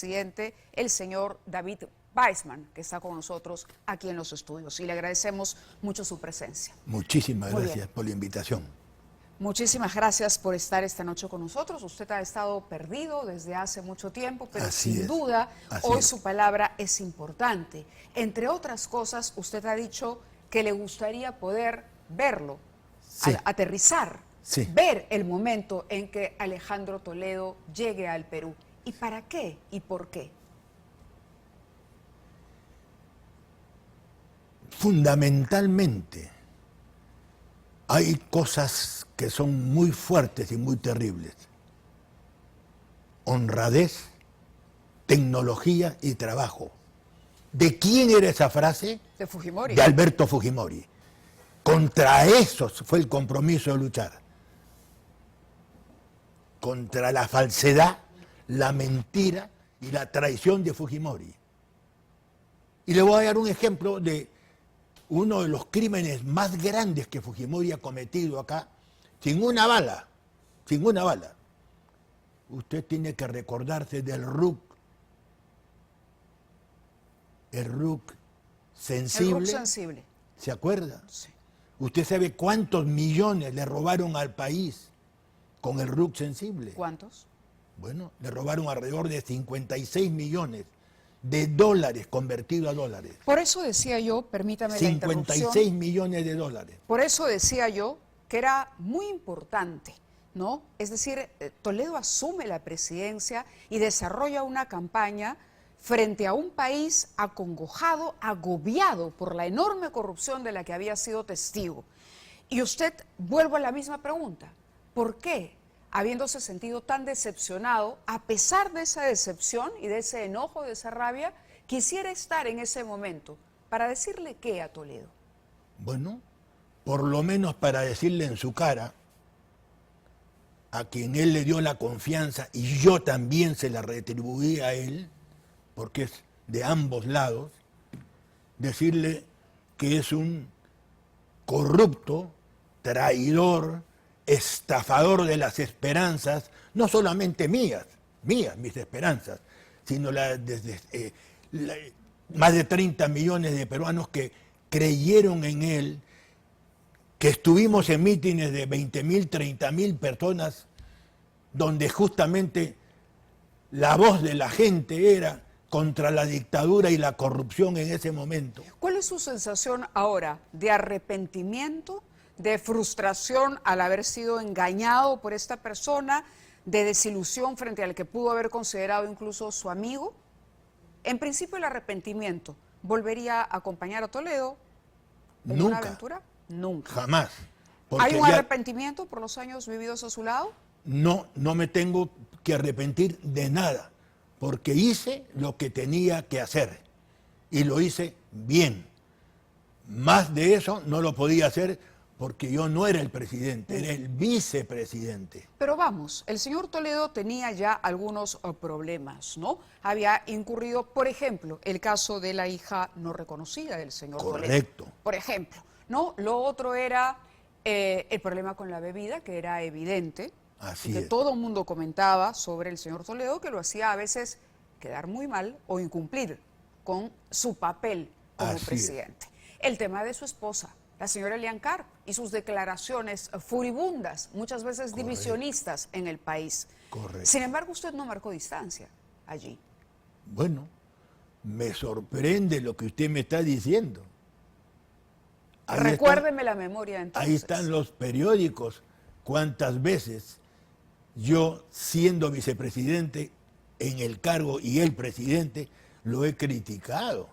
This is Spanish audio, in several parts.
presidente, el señor David Weissman, que está con nosotros aquí en los estudios. Y le agradecemos mucho su presencia. Muchísimas gracias por la invitación. Muchísimas gracias por estar esta noche con nosotros. Usted ha estado perdido desde hace mucho tiempo, pero sin duda hoy su palabra es importante. Entre otras cosas, usted ha dicho que le gustaría poder verlo, aterrizar, ver el momento en que Alejandro Toledo llegue al Perú. ¿Y para qué y por qué? Fundamentalmente, hay cosas que son muy fuertes y muy terribles. Honradez, tecnología y trabajo. ¿De quién era esa frase? De Fujimori. De Alberto Fujimori. Contra eso fue el compromiso de luchar. Contra la falsedad, la mentira y la traición de Fujimori. Y le voy a dar un ejemplo de uno de los crímenes más grandes que Fujimori ha cometido acá, sin una bala. Usted tiene que recordarse del RUC. El RUC sensible. El RUC sensible. ¿Se acuerda? Sí. ¿Usted sabe cuántos millones le robaron al país con el RUC sensible? ¿Cuántos? Bueno, le robaron alrededor de 56 millones de dólares convertido a dólares. Por eso decía yo, permítame la interrupción. 56 millones de dólares. Por eso decía yo que era muy importante, ¿no? Es decir, Toledo asume la presidencia y desarrolla una campaña frente a un país acongojado, agobiado por la enorme corrupción de la que había sido testigo. Y usted, vuelvo a la misma pregunta, ¿por qué, habiéndose sentido tan decepcionado, a pesar de esa decepción y de ese enojo, de esa rabia, quisiera estar en ese momento para decirle qué a Toledo? Bueno, por lo menos para decirle en su cara, a quien él le dio la confianza y yo también se la retribuí a él, porque es de ambos lados, decirle que es un corrupto, traidor, estafador de las esperanzas, no solamente mías, mis esperanzas, sino más de 30 millones de peruanos que creyeron en él, que estuvimos en mítines de 20.000, 30.000 personas, donde justamente la voz de la gente era contra la dictadura y la corrupción en ese momento. ¿Cuál es su sensación ahora de arrepentimiento, de frustración al haber sido engañado por esta persona, de desilusión frente al que pudo haber considerado incluso su amigo? En principio el arrepentimiento, ¿volvería a acompañar a Toledo en una aventura? Nunca. Jamás. ¿Hay un arrepentimiento por los años vividos a su lado? No me tengo que arrepentir de nada, porque hice lo que tenía que hacer y lo hice bien. Más de eso no lo podía hacer porque yo no era el presidente, era el vicepresidente. Pero vamos, el señor Toledo tenía ya algunos problemas, ¿no? Había incurrido, por ejemplo, el caso de la hija no reconocida del señor Toledo. Correcto. Por ejemplo, ¿no? Lo otro era el problema con la bebida, que era evidente. Así que es. todo el mundo comentaba sobre el señor Toledo, que lo hacía a veces quedar muy mal o incumplir con su papel como presidente. El tema de su esposa, la señora Elian Carp, y sus declaraciones furibundas, muchas veces divisionistas en el país. Correcto. Sin embargo, usted no marcó distancia allí. Bueno, me sorprende lo que usted me está diciendo. Recuérdeme la memoria entonces. Ahí están los periódicos. ¿Cuántas veces yo, siendo vicepresidente en el cargo y el presidente, lo he criticado?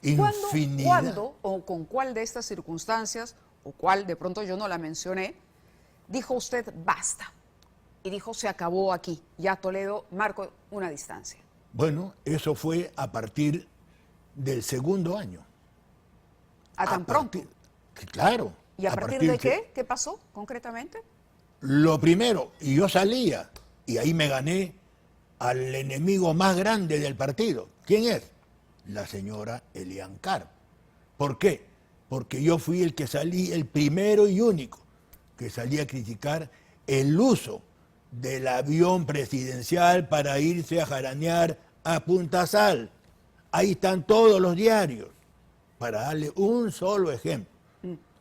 Infinidad. ¿Cuándo o con cuál de estas circunstancias, o cuál de pronto yo no la mencioné, dijo usted basta? Y dijo se acabó aquí, ya Toledo marcó una distancia. Bueno, eso fue a partir del segundo año. ¿A tan pronto? Claro. ¿Y a partir de qué? ¿Qué pasó concretamente? Lo primero, y yo salía, y ahí me gané al enemigo más grande del partido. ¿Quién es? La señora Elian Carp. ¿Por qué? Porque yo fui el que salí, el primero y único, que salí a criticar el uso del avión presidencial para irse a jaranear a Punta Sal. Ahí están todos los diarios, para darle un solo ejemplo.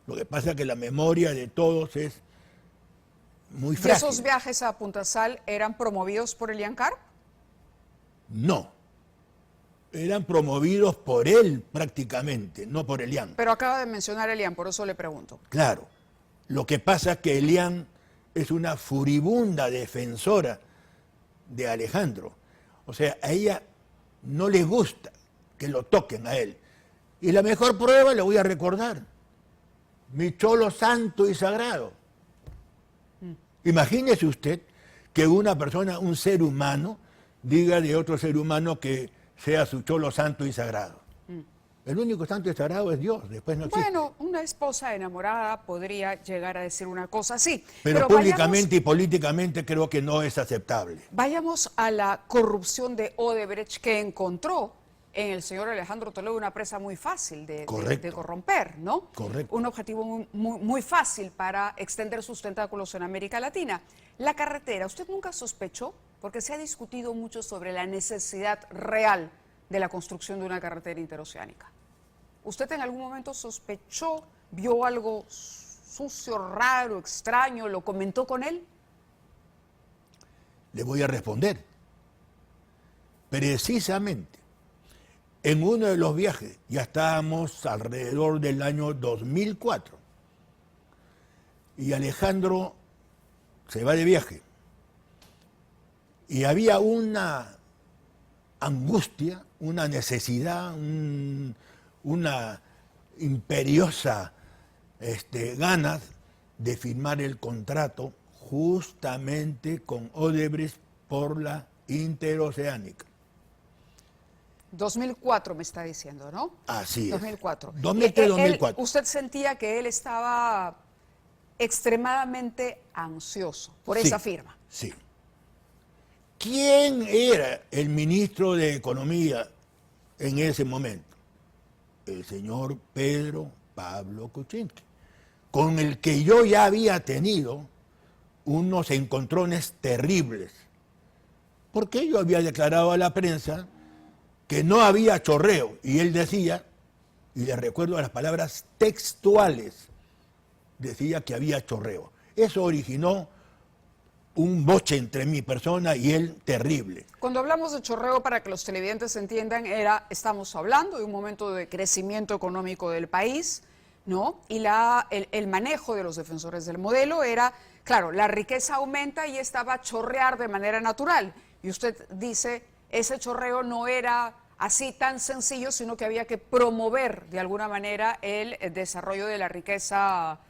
Lo que pasa es que la memoria de todos es muy ¿Y frágil. esos viajes a Punta Sal eran promovidos por Elian Carp? No, eran promovidos por él prácticamente, no por Elian. Pero acaba de mencionar Elian, por eso le pregunto. Claro, lo que pasa es que Elian es una furibunda defensora de Alejandro. O sea, a ella no le gusta que lo toquen a él. Y la mejor prueba, le voy a recordar, mi cholo santo y sagrado. Imagínese usted que una persona, un ser humano, diga de otro ser humano que sea su cholo santo y sagrado. El único santo y sagrado es Dios, después no existe. Bueno, una esposa enamorada podría llegar a decir una cosa así. Pero públicamente y políticamente creo que no es aceptable. Vayamos a la corrupción de Odebrecht, que encontró en el señor Alejandro Toledo una presa muy fácil de corromper, ¿no? Correcto. Un objetivo muy fácil para extender sus tentáculos en América Latina. La carretera, ¿usted nunca sospechó? Porque se ha discutido mucho sobre la necesidad real de la construcción de una carretera interoceánica. ¿Usted en algún momento sospechó, vio algo sucio, raro, extraño, lo comentó con él? Le voy a responder. Precisamente, en uno de los viajes, ya estábamos alrededor del año 2004, y Alejandro se va de viaje, y había una angustia, una necesidad, una imperiosa ganas de firmar el contrato justamente con Odebrecht por la interoceánica. 2004 me está diciendo, ¿no? Así es. 2004. 2003-2004. ¿Usted sentía que él estaba extremadamente ansioso por Sí, esa firma? Sí. ¿Quién era el ministro de Economía en ese momento? El señor Pedro Pablo Kuczynski, con el que yo ya había tenido unos encontrones terribles, porque yo había declarado a la prensa que no había chorreo, y él decía, y le recuerdo las palabras textuales, decía que había chorreo. Eso originó un boche entre mi persona y él terrible. Cuando hablamos de chorreo, para que los televidentes entiendan, estamos hablando de un momento de crecimiento económico del país, ¿no? Y el manejo de los defensores del modelo era, claro, la riqueza aumenta y esta va a chorrear de manera natural. Y usted dice, ese chorreo no era así tan sencillo, sino que había que promover de alguna manera el desarrollo de la riqueza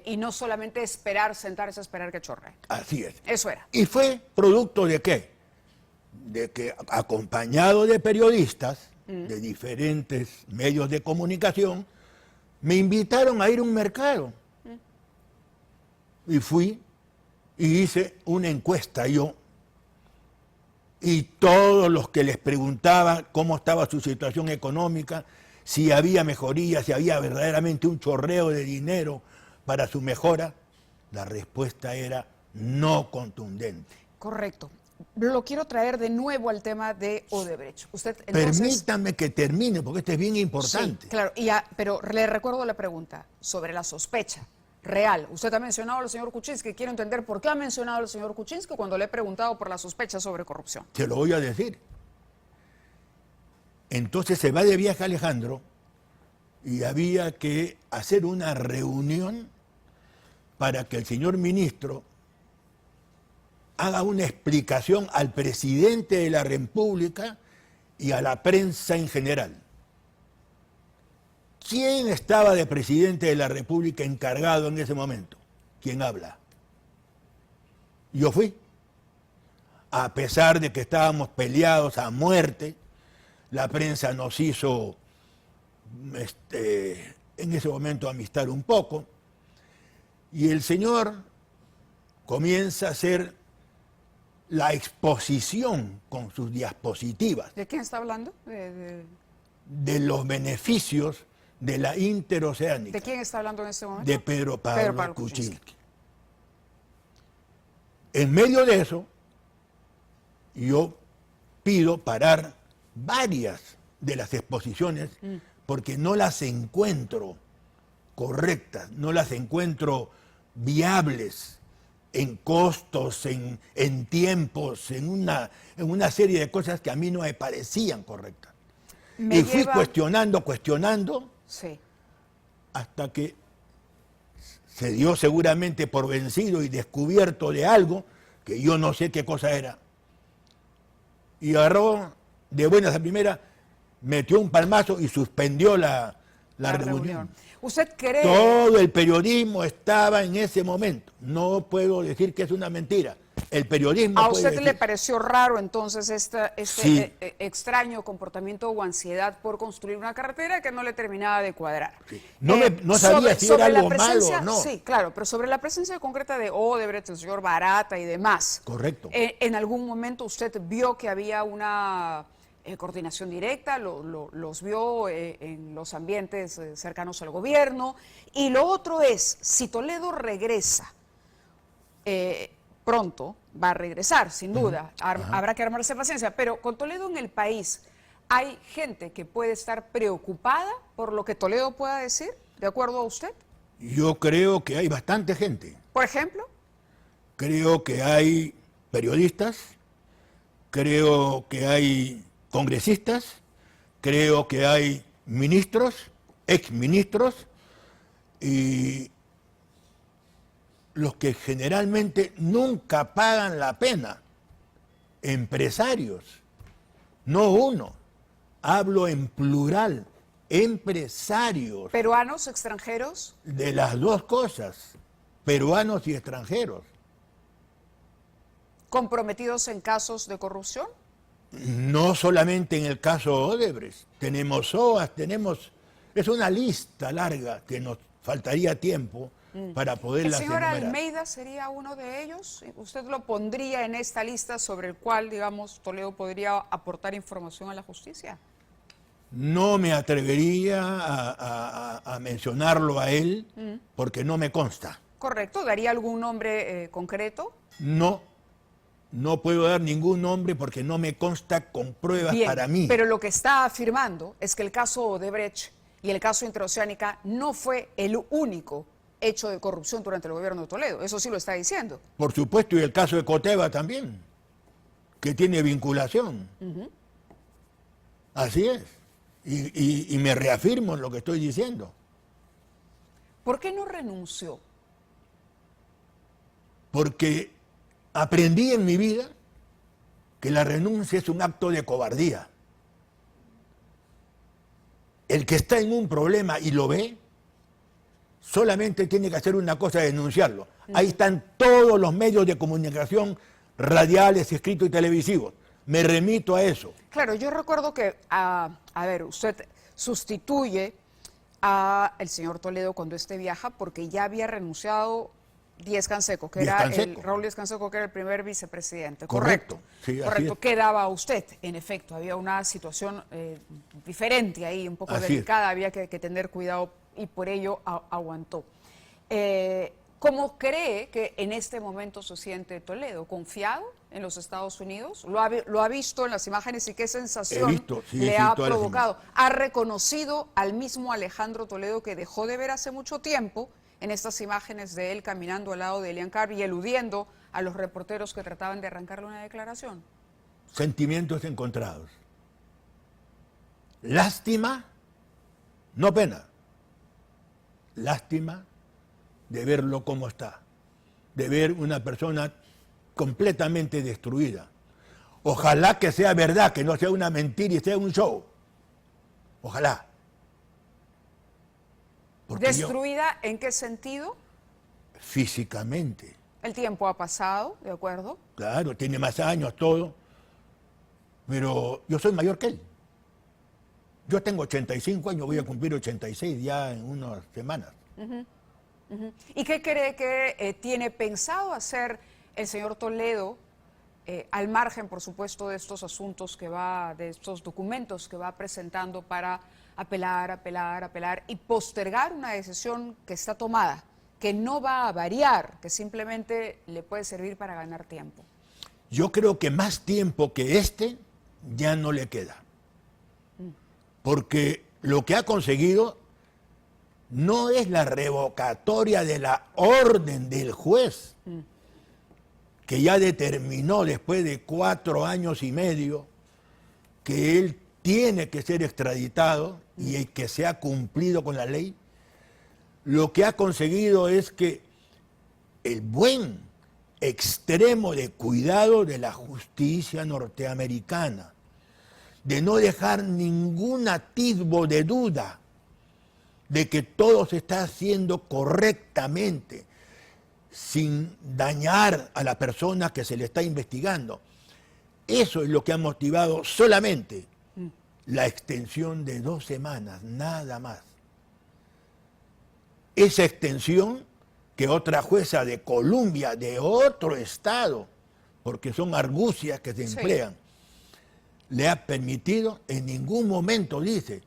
y no solamente sentarse a esperar que chorree. Así es. Eso era. ¿Y fue producto de qué? De que, acompañado de periodistas de diferentes medios de comunicación, me invitaron a ir a un mercado. Y fui y hice una encuesta yo. Y todos los que les preguntaba cómo estaba su situación económica, si había mejoría, si había verdaderamente un chorreo de dinero para su mejora, la respuesta era no contundente. Correcto. Lo quiero traer de nuevo al tema de Odebrecht. Usted, entonces, permítame que termine, porque esto es bien importante. Sí, claro, pero le recuerdo la pregunta sobre la sospecha real. Usted ha mencionado al señor Kuczynski. Quiero entender por qué ha mencionado al señor Kuczynski cuando le he preguntado por la sospecha sobre corrupción. Te lo voy a decir. Entonces se va de viaje Alejandro y había que hacer una reunión para que el señor ministro haga una explicación al presidente de la República y a la prensa en general. ¿Quién estaba de presidente de la República encargado en ese momento? ¿Quién habla? Yo fui. A pesar de que estábamos peleados a muerte, la prensa nos hizo en ese momento amistar un poco, y el señor comienza a hacer la exposición con sus diapositivas ¿De quién está hablando? de los beneficios de la interoceánica. ¿De quién está hablando en este momento? De Pedro Pablo Kuczynski. Kuczynski. En medio de eso, yo pido parar varias de las exposiciones porque no las encuentro correctas, no las encuentro viables en costos, en tiempos, en una serie de cosas que a mí no me parecían correctas. Y fui cuestionando, Sí. hasta que se dio seguramente por vencido y descubierto de algo que yo no sé qué cosa era. Y agarró de buenas a primeras, metió un palmazo y suspendió la reunión. ¿Usted cree? Todo el periodismo estaba en ese momento. No puedo decir que es una mentira. El periodismo ¿A puede usted decir. le pareció raro entonces este Sí. extraño comportamiento o ansiedad por construir una carretera que no le terminaba de cuadrar? Sí. No sabía si era algo malo o no. Sí, claro, pero sobre la presencia concreta de Odebrecht, el señor Barata y demás. Correcto. ¿En algún momento usted vio que había una coordinación directa, los vio en los ambientes cercanos al gobierno? Y lo otro es, si Toledo regresa, pronto va a regresar, sin duda, habrá que armarse paciencia, pero con Toledo en el país, ¿hay gente que puede estar preocupada por lo que Toledo pueda decir, de acuerdo a usted? Yo creo que hay bastante gente. Por ejemplo. Creo que hay periodistas, creo que hay congresistas, creo que hay ministros, exministros y los que generalmente nunca pagan la pena, empresarios, no uno, hablo en plural, empresarios. ¿Peruanos, extranjeros? De las dos cosas, peruanos y extranjeros. ¿Comprometidos en casos de corrupción? No solamente en el caso Odebrecht, tenemos SOAS, es una lista larga que nos faltaría tiempo para poderlas enumerar. ¿El señor Almeida sería uno de ellos? ¿Usted lo pondría en esta lista sobre el cual, digamos, Toledo podría aportar información a la justicia? No me atrevería a mencionarlo a él porque no me consta. Correcto. ¿Daría algún nombre concreto? No puedo dar ningún nombre porque no me consta con pruebas para mí. Pero lo que está afirmando es que el caso Odebrecht y el caso Interoceánica no fue el único hecho de corrupción durante el gobierno de Toledo. Eso sí lo está diciendo. Por supuesto, y el caso de Coteva también, que tiene vinculación. Así es. Y me reafirmo en lo que estoy diciendo. ¿Por qué no renunció? Porque aprendí en mi vida que la renuncia es un acto de cobardía. El que está en un problema y lo ve, solamente tiene que hacer una cosa, denunciarlo. Ahí están todos los medios de comunicación, radiales, escritos y televisivos. Me remito a eso. Claro, yo recuerdo que, usted sustituye al señor Toledo cuando viaja porque ya había renunciado Díez Canseco, Raúl Díez Canseco, que era el primer vicepresidente. Correcto. Sí, correcto. ¿Qué daba usted? En efecto, había una situación diferente ahí, un poco delicada, había que tener cuidado y por ello aguantó. ¿Cómo cree que en este momento se siente Toledo? ¿Confiado en los Estados Unidos? ¿Lo ha visto en las imágenes y qué sensación le ha provocado? ¿Ha reconocido al mismo Alejandro Toledo que dejó de ver hace mucho tiempo en estas imágenes de él caminando al lado de Elian Carr y eludiendo a los reporteros que trataban de arrancarle una declaración? Sentimientos encontrados. Lástima, no pena. Lástima de verlo como está, de ver una persona completamente destruida. Ojalá que sea verdad, que no sea una mentira y sea un show. Ojalá. Porque ¿Destruida en qué sentido? Físicamente. El tiempo ha pasado, ¿de acuerdo? Claro, tiene más años, todo. Pero yo soy mayor que él. Yo tengo 85 años, voy a cumplir 86 ya en unas semanas. ¿Y qué cree que tiene pensado hacer el señor Toledo, al margen, por supuesto, de estos asuntos de estos documentos que va presentando para apelar y postergar una decisión que está tomada, que no va a variar, que simplemente le puede servir para ganar tiempo? Yo creo que más tiempo que ya no le queda. Porque lo que ha conseguido no es la revocatoria de la orden del juez, que ya determinó después de 4 años y medio que él tiene que ser extraditado y que se ha cumplido con la ley. Lo que ha conseguido es que el buen extremo de cuidado de la justicia norteamericana, de no dejar ningún atisbo de duda de que todo se está haciendo correctamente, sin dañar a la persona que se le está investigando. Eso es lo que ha motivado solamente la extensión de 2 semanas, nada más. Esa extensión que otra jueza de Columbia, de otro estado, porque son argucias que se emplean, le ha permitido, en ningún momento dice,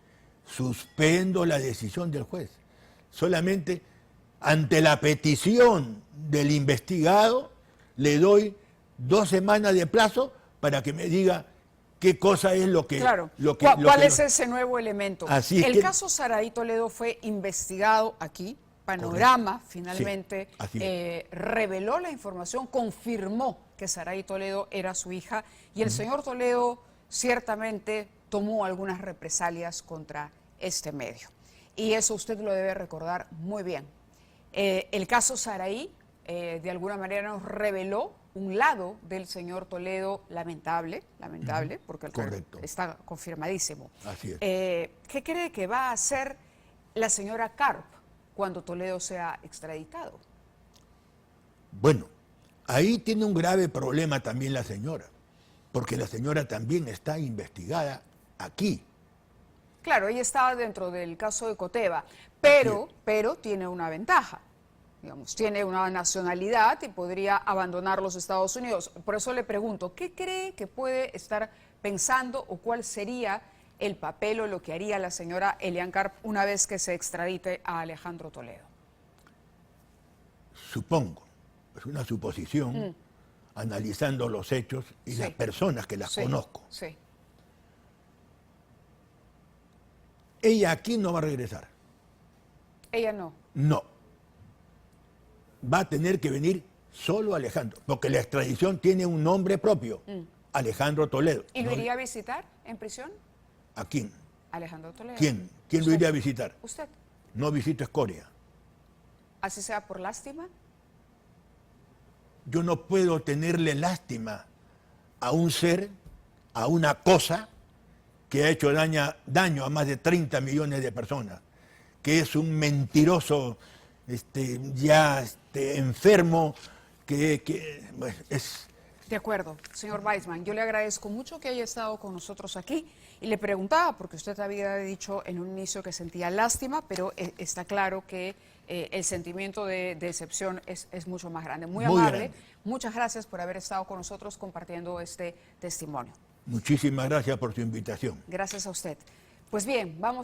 suspendo la decisión del juez. Solamente ante la petición del investigado le doy 2 semanas de plazo para que me diga qué cosa es lo que... Claro, ¿cuál es ese nuevo elemento? Así el caso Saraí Toledo fue investigado aquí, Panorama correcto. Finalmente Sí, reveló la información, confirmó que Saraí Toledo era su hija y el señor Toledo ciertamente tomó algunas represalias contra este medio. Y eso usted lo debe recordar muy bien. El caso Saraí de alguna manera nos reveló un lado del señor Toledo lamentable, porque está confirmadísimo. Así es. ¿Qué cree que va a hacer la señora Karp cuando Toledo sea extraditado? Bueno, ahí tiene un grave problema también la señora, porque la señora también está investigada aquí. Claro, ella estaba dentro del caso de Coteva, pero tiene una ventaja. Digamos, tiene una nacionalidad y podría abandonar los Estados Unidos. Por eso le pregunto, ¿qué cree que puede estar pensando o cuál sería el papel o lo que haría la señora Elian Karp una vez que se extradite a Alejandro Toledo? Supongo, es una suposición, analizando los hechos y las personas que las conozco. Sí. Ella aquí no va a regresar. Ella no. No. Va a tener que venir solo Alejandro, porque la extradición tiene un nombre propio, Alejandro Toledo. ¿Y lo iría a visitar en prisión? ¿A quién? Alejandro Toledo. ¿Quién? ¿Quién lo iría a visitar? Usted. No visito Escoria. ¿Así sea por lástima? Yo no puedo tenerle lástima a un ser, a una cosa que ha hecho daño a más de 30 millones de personas, que es un mentiroso enfermo, bueno, es... De acuerdo, señor Weissman. Yo le agradezco mucho que haya estado con nosotros aquí y le preguntaba, porque usted había dicho en un inicio que sentía lástima, pero está claro que el sentimiento de decepción es mucho más grande. Muy amable. Grande. Muchas gracias por haber estado con nosotros compartiendo este testimonio. Muchísimas gracias por su invitación. Gracias a usted. Pues bien, vamos a...